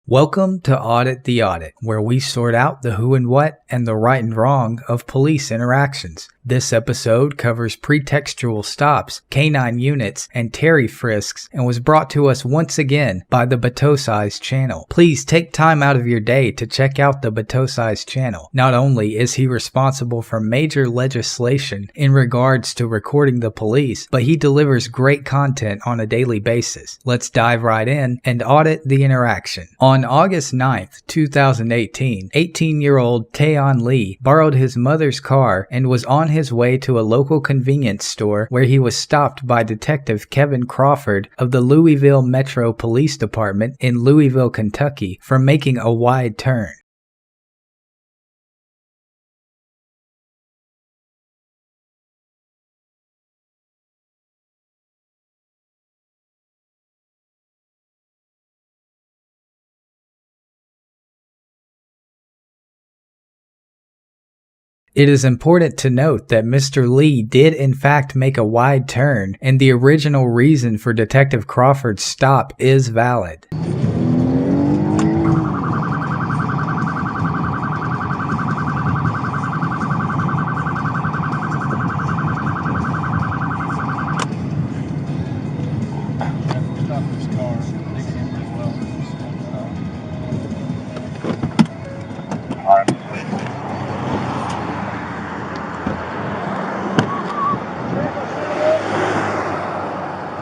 Welcome to Audit the Audit, where we sort out the who and what and the right and wrong of police interactions. This episode covers pretextual stops, canine units, and Terry frisks, and was brought to us once again by the Batosize channel. Please take time out of your day to check out the Batosize channel. Not only is he responsible for major legislation in regards to recording the police, but he delivers great content on a daily basis. Let's dive right in and audit the interaction. On August 9th, 2018, 18-year-old Taeon Lee borrowed his mother's car and was on his way to a local convenience store where he was stopped by Detective Kevin Crawford of the Louisville Metro Police Department in Louisville, Kentucky, for making a wide turn. It is important to note that Mr. Lee did in fact make a wide turn, and the original reason for Detective Crawford's stop is valid.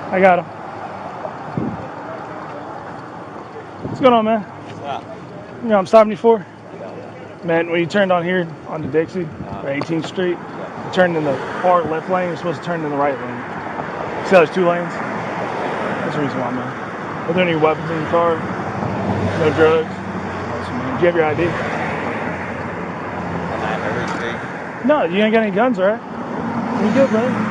I got him. What's going on, man? What's up? You know, I'm stopping you for? Man, when you turned on here onto Dixie, or 18th Street, you turned in the far left lane, you're supposed to turn in the right lane. See how there's two lanes? That's the reason why, man. Are there any weapons in your car? No drugs? Awesome, man. Do you have your ID? I have everything. No, you ain't got any guns, all right? You good, man?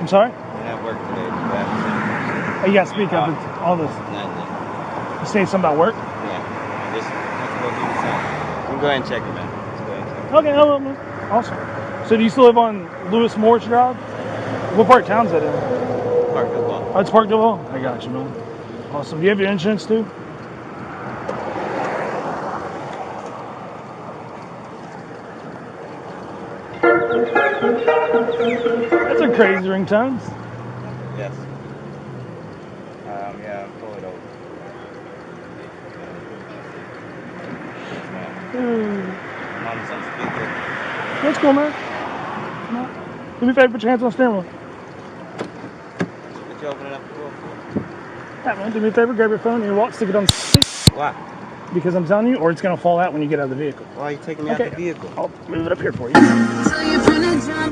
I'm sorry? I'm at work today. Oh, you got to speak up. It's all this. Nothing. You saying something about work? Yeah. Just have to go do something. You can go ahead and check it, man. Just go ahead and check it. Okay, no, man. Awesome. So do you still live on Lewis Morris Drive? What part of town's that in? Parkville Wall. Oh, it's Parkville? I got you, man. Awesome. Do you have your insurance too? That's a crazy ringtone. Yes. Yeah, pull it over. Mom's on speaker. That's cool, man. No. Do me a favor, put your hands on the steering wheel. What you opening up the door for? Yeah, man, do me a favor, grab your phone and your wallet, stick it on the seat. Why? Because I'm telling you, or it's going to fall out when you get out of the vehicle. Why are you taking me out the vehicle? I'll move it up here for you.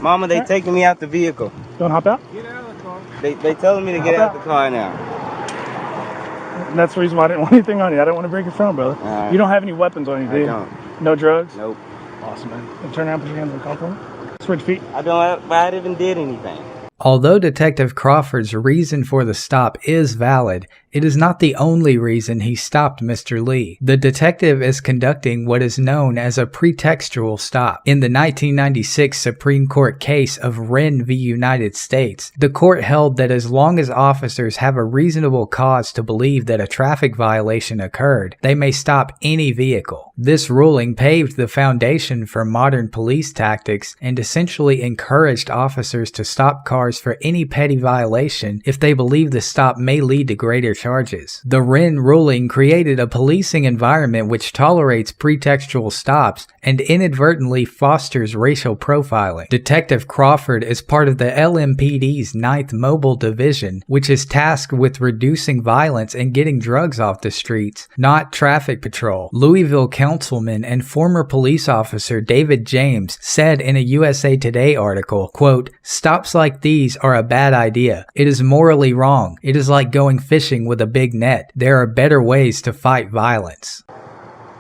Mama, they taking me out the vehicle. Don't hop out? Get out of the car. They telling me to get out the car now. And that's the reason why I didn't want anything on you. I didn't want to break your phone, brother. Right. You don't have any weapons on you, do you? I don't. No drugs? Nope. Awesome, man. And turn around, put your hands on the car for me. Switch feet. I don't. I even did anything. Although Detective Crawford's reason for the stop is valid, it is not the only reason he stopped Mr. Lee. The detective is conducting what is known as a pretextual stop. In the 1996 Supreme Court case of Wren v. United States, the court held that as long as officers have a reasonable cause to believe that a traffic violation occurred, they may stop any vehicle. This ruling paved the foundation for modern police tactics and essentially encouraged officers to stop cars for any petty violation if they believe the stop may lead to greater charges. The Wren ruling created a policing environment which tolerates pretextual stops and inadvertently fosters racial profiling. Detective Crawford is part of the LMPD's 9th Mobile Division, which is tasked with reducing violence and getting drugs off the streets, not traffic patrol. Louisville councilman and former police officer David James said in a USA Today article, quote, "Stops like these are a bad idea. It is morally wrong. It is like going fishing with a big net. There are better ways to fight violence."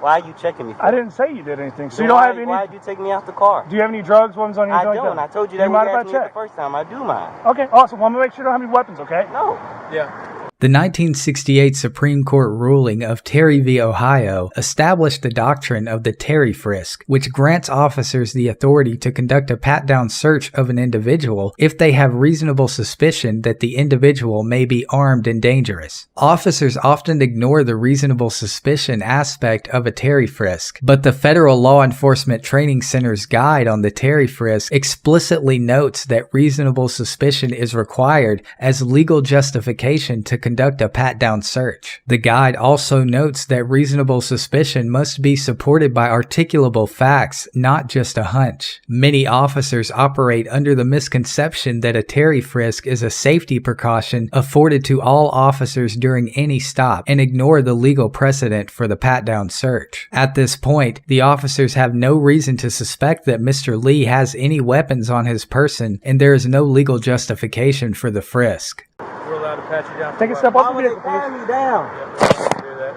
Why are you checking me for? I didn't say you did anything. So you don't have any... Why did you take me out the car? Do you have any drugs, weapons on you? I don't. I told you that you when mind you if asked I me check? the first time. I do mind. Okay, awesome. Well, I'm going to make sure you don't have any weapons, okay? No. Yeah. The 1968 Supreme Court ruling of Terry v. Ohio established the doctrine of the Terry frisk, which grants officers the authority to conduct a pat-down search of an individual if they have reasonable suspicion that the individual may be armed and dangerous. Officers often ignore the reasonable suspicion aspect of a Terry frisk, but the Federal Law Enforcement Training Center's guide on the Terry frisk explicitly notes that reasonable suspicion is required as legal justification to conduct a pat-down search. The guide also notes that reasonable suspicion must be supported by articulable facts, not just a hunch. Many officers operate under the misconception that a Terry frisk is a safety precaution afforded to all officers during any stop and ignore the legal precedent for the pat-down search. At this point, the officers have no reason to suspect that Mr. Lee has any weapons on his person, and there is no legal justification for the frisk. We're allowed to pat you down. Take a step off the vehicle, Why please. would they pat me down? Yeah, we're allowed to do that.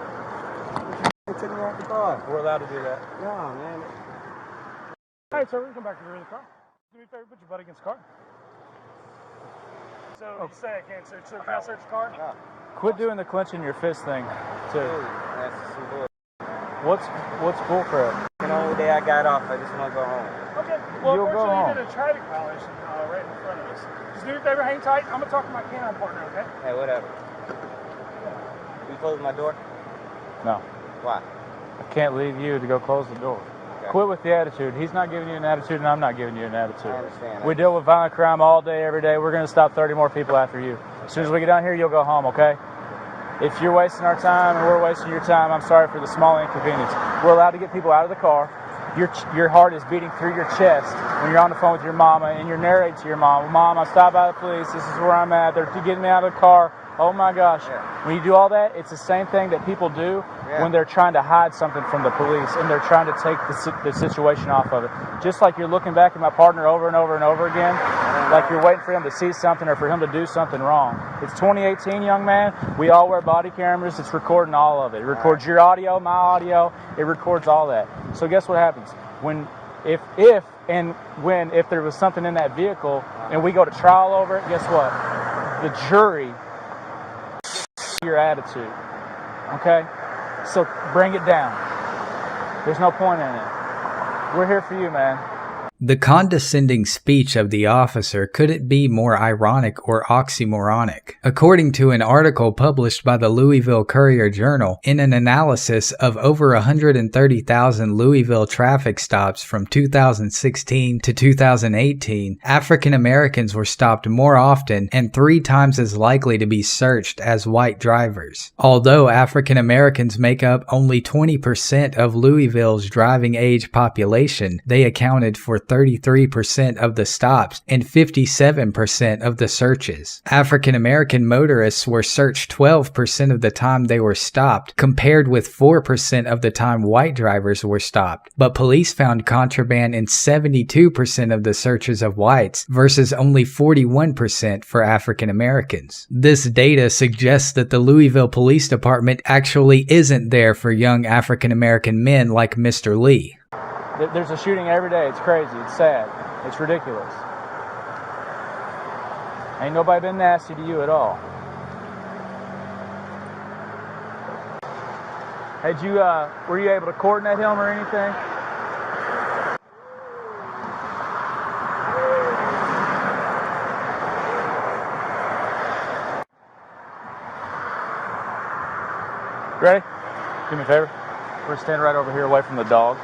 They took me off the car. We're allowed to do that. No, man. All right, sir, we can come back to the rear of the car. Do me a favor, put your butt against the car. So you say I can't search, so can I search the car? No. Quit doing the clenching your fist thing, too. That's some bull. What's bullcrap? The only day I got off, I just want to go home. Okay, well, You'll go unfortunately, home. you did a traffic violation right in front of us. Just do me a favor, hang tight. I'm going to talk to my canine partner, okay? Hey, whatever. You close my door? No, Why? I can't leave you to go close the door. Okay. Quit with the attitude. He's not giving you an attitude, and I'm not giving you an attitude. I understand. We deal with violent crime all day, every day. We're going to stop 30 more people after you. As soon as we get down here, you'll go home, okay? If you're wasting our time and we're wasting your time, I'm sorry for the small inconvenience. We're allowed to get people out of the car. Your heart is beating through your chest when you're on the phone with your mama and you're narrating to your mom, Mom, I stopped by the police. This is where I'm at. They're getting me out of the car. Oh my gosh. Yeah. When you do all that, it's the same thing that people do when they're trying to hide something from the police and they're trying to take the situation off of it. Just like you're looking back at my partner over and over and over again, like you're waiting for him to see something or for him to do something wrong. It's 2018, young man. We all wear body cameras. It's recording all of it. It records your audio, my audio. It records all that. So guess what happens? If there was something in that vehicle and we go to trial over it, guess what? The jury your attitude. Okay? So bring it down. There's no point in it. We're here for you, man. The condescending speech of the officer couldn't be more ironic or oxymoronic. According to an article published by the Louisville Courier-Journal, in an analysis of over 130,000 Louisville traffic stops from 2016 to 2018, African Americans were stopped more often and 3 times as likely to be searched as white drivers. Although African Americans make up only 20% of Louisville's driving age population, they accounted for 33% of the stops and 57% of the searches. African American motorists were searched 12% of the time they were stopped, compared with 4% of the time white drivers were stopped. But police found contraband in 72% of the searches of whites versus only 41% for African Americans. This data suggests that the Louisville Police Department actually isn't there for young African American men like Mr. Lee. There's a shooting every day. It's crazy. It's sad. It's ridiculous. Ain't nobody been nasty to you at all. Were you able to coordinate him or anything? Ready? Do me a favor. We're standing right over here away from the dog.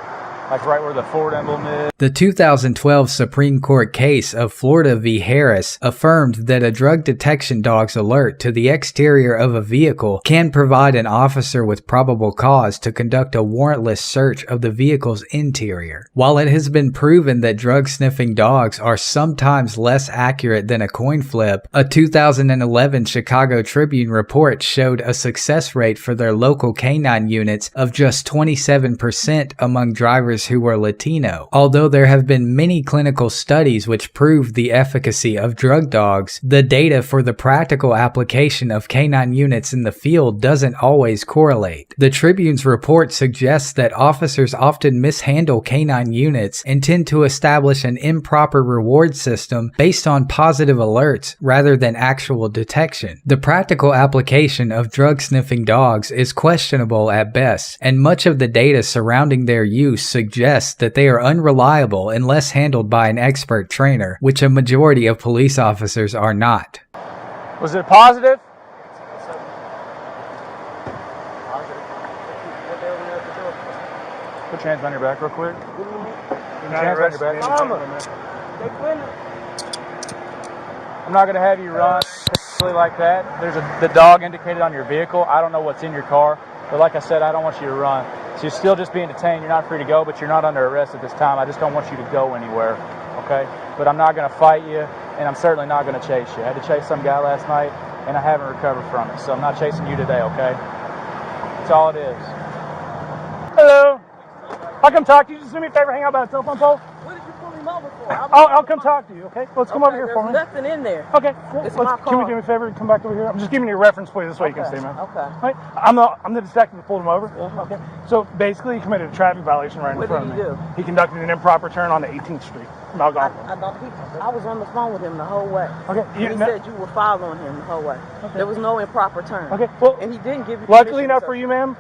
Like right where the Ford emblem is. The 2012 Supreme Court case of Florida v. Harris affirmed that a drug detection dog's alert to the exterior of a vehicle can provide an officer with probable cause to conduct a warrantless search of the vehicle's interior. While it has been proven that drug-sniffing dogs are sometimes less accurate than a coin flip, a 2011 Chicago Tribune report showed a success rate for their local canine units of just 27% among drivers drivers who were Latino. Although there have been many clinical studies which prove the efficacy of drug dogs, the data for the practical application of canine units in the field doesn't always correlate. The Tribune's report suggests that officers often mishandle canine units and tend to establish an improper reward system based on positive alerts rather than actual detection. The practical application of drug-sniffing dogs is questionable at best, and much of the data surrounding their use suggests that they are unreliable unless handled by an expert trainer, which a majority of police officers are not. Was it positive? Put your hands on your back real quick. Put your hands on your back. I'm not going to have you run like that. There's the dog indicated on your vehicle. I don't know what's in your car, but like I said, I don't want you to run. So you're still just being detained. You're not free to go, but you're not under arrest at this time. I just don't want you to go anywhere, okay? But I'm not going to fight you, and I'm certainly not going to chase you. I had to chase some guy last night, and I haven't recovered from it, so I'm not chasing you today, okay? That's all it is. Hello. I'll come talk to you. Just do me a favor, hang out by the telephone pole. What did you pull him over for? I'll come talk to you, okay? Let's come over here for me. There's nothing in there. Okay. It's my Can we car. do me a favor and come back over here? I'm just giving you a reference for you. This way you can see, man. Okay. Right? I'm the detective that pulled him over. Okay. So basically, he committed a traffic violation right in front of me. What did he do? He conducted an improper turn on the 18th Street from Algonquin. I was on the phone with him the whole way. Okay. He said you were following him the whole way. Okay. There was no improper turn. Okay. Well, and he didn't give you luckily permission, enough sir. for you, ma'am.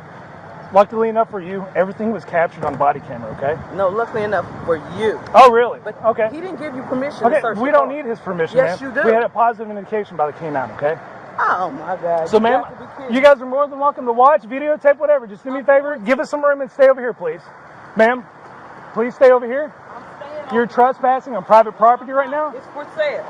Luckily enough for you, everything was captured on body camera, okay? No, luckily enough for you. Oh, really? But okay. he didn't give you permission Okay, to search we the don't car. need his permission, Yes, ma'am. you do. We had a positive indication by the K9, okay? Oh, my God. So, You ma'am, got to be kidding. you guys are more than welcome to watch, videotape, whatever. Just do me a favor, give us some room and stay over here, please. Ma'am, please stay over here. You're trespassing on private property right now. It's for sale.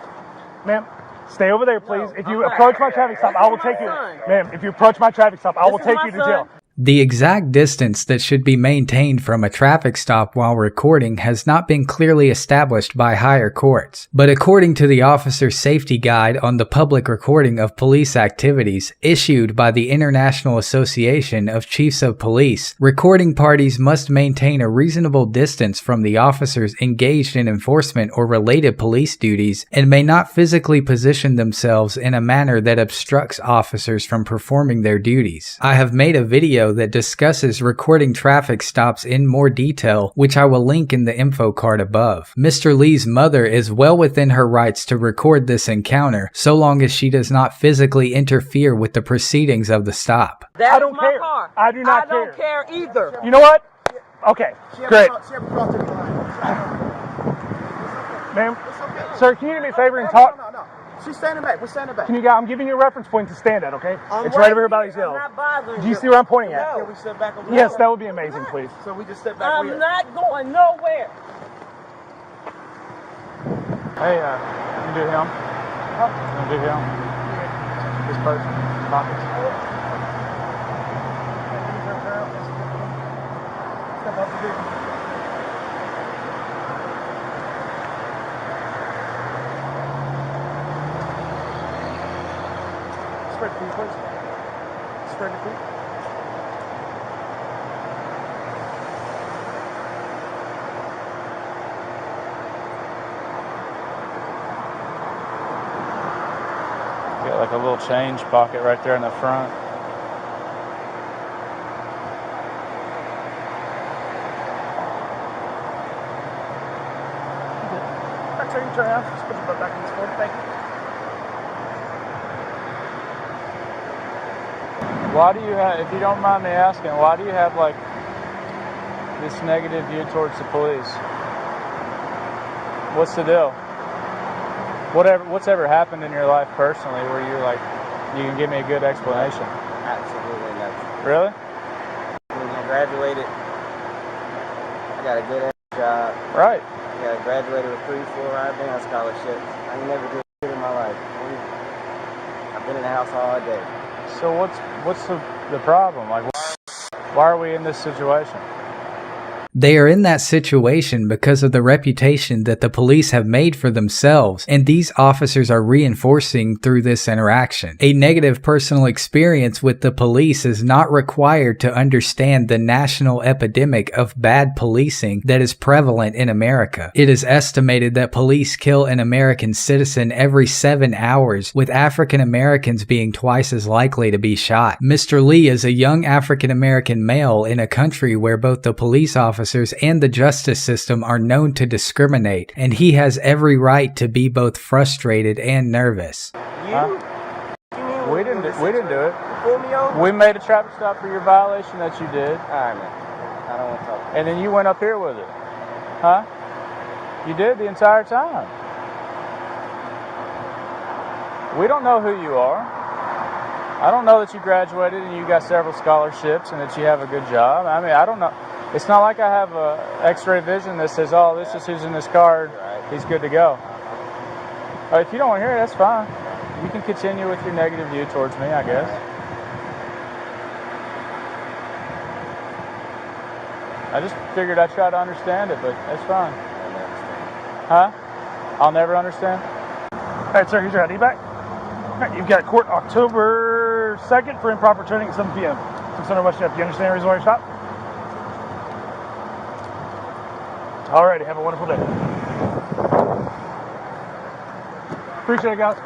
Ma'am, stay over there, please. No, If you I'm not. approach my traffic stop, I will This is take you. my son. Ma'am, if you approach my traffic stop, I will This is take my you to son. jail. The exact distance that should be maintained from a traffic stop while recording has not been clearly established by higher courts. But according to the Officer's Safety Guide on the Public Recording of Police Activities issued by the International Association of Chiefs of Police, recording parties must maintain a reasonable distance from the officers engaged in enforcement or related police duties and may not physically position themselves in a manner that obstructs officers from performing their duties. I have made a video that discusses recording traffic stops in more detail, which I will link in the info card above. Mr. Lee's mother is well within her rights to record this encounter, so long as she does not physically interfere with the proceedings of the stop. That I don't is my care. car. I do not I don't care either. You know what? Okay, great. Ma'am, sir, can you do me a favor and talk? No. She's standing back. We're standing back. Can you I'm giving you a reference point to stand at, okay? I'm It's right over here by here. these yellow. I'm not bothering Do you see where I'm pointing at? No. Can we step back over Yes, there? that would be amazing, please. So we just step back. I'm not going nowhere. Hey, you do him? You do him? This person, pockets. Step up the vehicle. Spread the feet, please. Spread the feet. Got like a little change pocket right there in the front. That's how you turn around. Just put your butt back in this forward. Thank you. Why do you have, if you don't mind me asking, why do you have like this negative view towards the police? What's the deal? What's ever happened in your life personally where you're like, you can give me a good explanation? Absolutely nothing. Really? When I graduated, I got a good ass job. Right. I graduated with 3 full-ride band scholarships. I ain't never did shit in my life. I've been in the house all day. So what's the problem? Like, why are we in this situation? They are in that situation because of the reputation that the police have made for themselves, and these officers are reinforcing through this interaction. A negative personal experience with the police is not required to understand the national epidemic of bad policing that is prevalent in America. It is estimated that police kill an American citizen every 7 hours, with African Americans being twice as likely to be shot. Mr. Lee is a young African American male in a country where both the police officers and the justice system are known to discriminate, and he has every right to be both frustrated and nervous. We didn't do it. Pull me over. We made a traffic stop for your violation that you did. All right, man. I don't want to talk. And then you went up here with it. Huh? You did the entire time. We don't know who you are. I don't know that you graduated and you got several scholarships and that you have a good job. I mean, I don't know. It's not like I have a x-ray vision that says, oh, this is who's in this car. He's good to go. If you don't want to hear it, that's fine. You can continue with your negative view towards me, I guess. I just figured I'd try to understand it, but that's fine. Huh? I'll never understand? All right, sir, here's your ID back. All right, you've got court October 2nd for improper turning at 7 p.m. 600 West Jeff. Do you understand the reason why you stopped? All righty, have a wonderful day. Appreciate it, guys.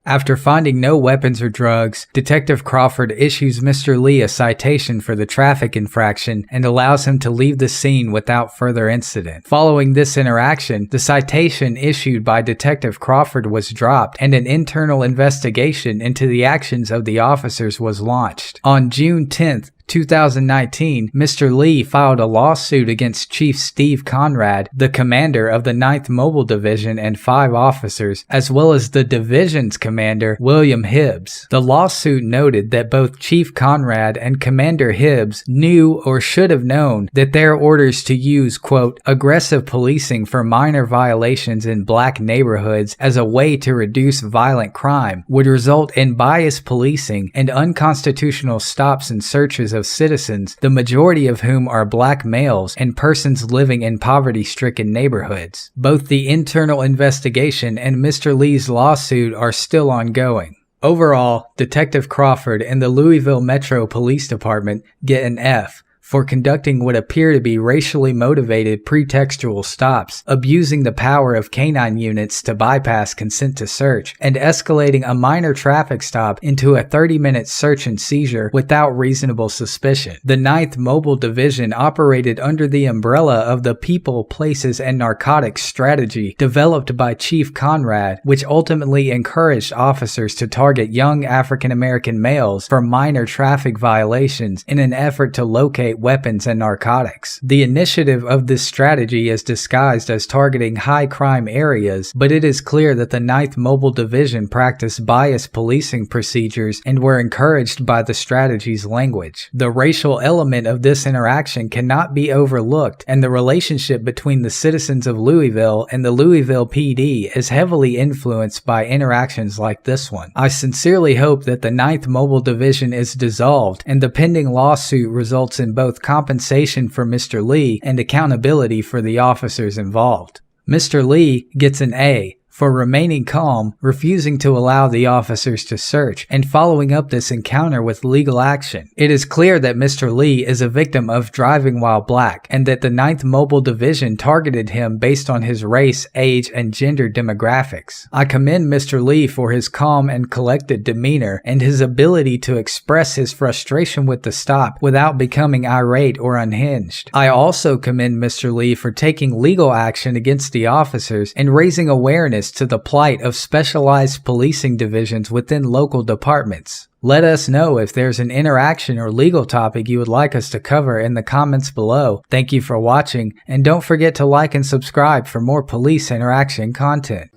After finding no weapons or drugs, Detective Crawford issues Mr. Lee a citation for the traffic infraction and allows him to leave the scene without further incident. Following this interaction, the citation issued by Detective Crawford was dropped and an internal investigation into the actions of the officers was launched. On June 10th, 2019, Mr. Lee filed a lawsuit against Chief Steve Conrad, the commander of the 9th Mobile Division, and 5 officers, as well as the division's commander, William Hibbs. The lawsuit noted that both Chief Conrad and Commander Hibbs knew or should have known that their orders to use, quote, aggressive policing for minor violations in black neighborhoods as a way to reduce violent crime would result in biased policing and unconstitutional stops and searches of citizens, the majority of whom are black males and persons living in poverty-stricken neighborhoods. Both the internal investigation and Mr. Lee's lawsuit are still ongoing. Overall, Detective Crawford and the Louisville Metro Police Department get an F for conducting what appear to be racially motivated pretextual stops, abusing the power of canine units to bypass consent to search, and escalating a minor traffic stop into a 30-minute search and seizure without reasonable suspicion. The 9th Mobile Division operated under the umbrella of the People, Places, and Narcotics strategy developed by Chief Conrad, which ultimately encouraged officers to target young African American males for minor traffic violations in an effort to locate weapons and narcotics. The initiative of this strategy is disguised as targeting high crime areas, but it is clear that the 9th Mobile Division practiced biased policing procedures and were encouraged by the strategy's language. The racial element of this interaction cannot be overlooked, and the relationship between the citizens of Louisville and the Louisville PD is heavily influenced by interactions like this one. I sincerely hope that the 9th Mobile Division is dissolved and the pending lawsuit results in both compensation for Mr. Lee and accountability for the officers involved. Mr. Lee gets an A for remaining calm, refusing to allow the officers to search, and following up this encounter with legal action. It is clear that Mr. Lee is a victim of driving while black, and that the 9th Mobile Division targeted him based on his race, age, and gender demographics. I commend Mr. Lee for his calm and collected demeanor and his ability to express his frustration with the stop without becoming irate or unhinged. I also commend Mr. Lee for taking legal action against the officers and raising awareness to the plight of specialized policing divisions within local departments. Let us know if there's an interaction or legal topic you would like us to cover in the comments below. Thank you for watching, and don't forget to like and subscribe for more police interaction content.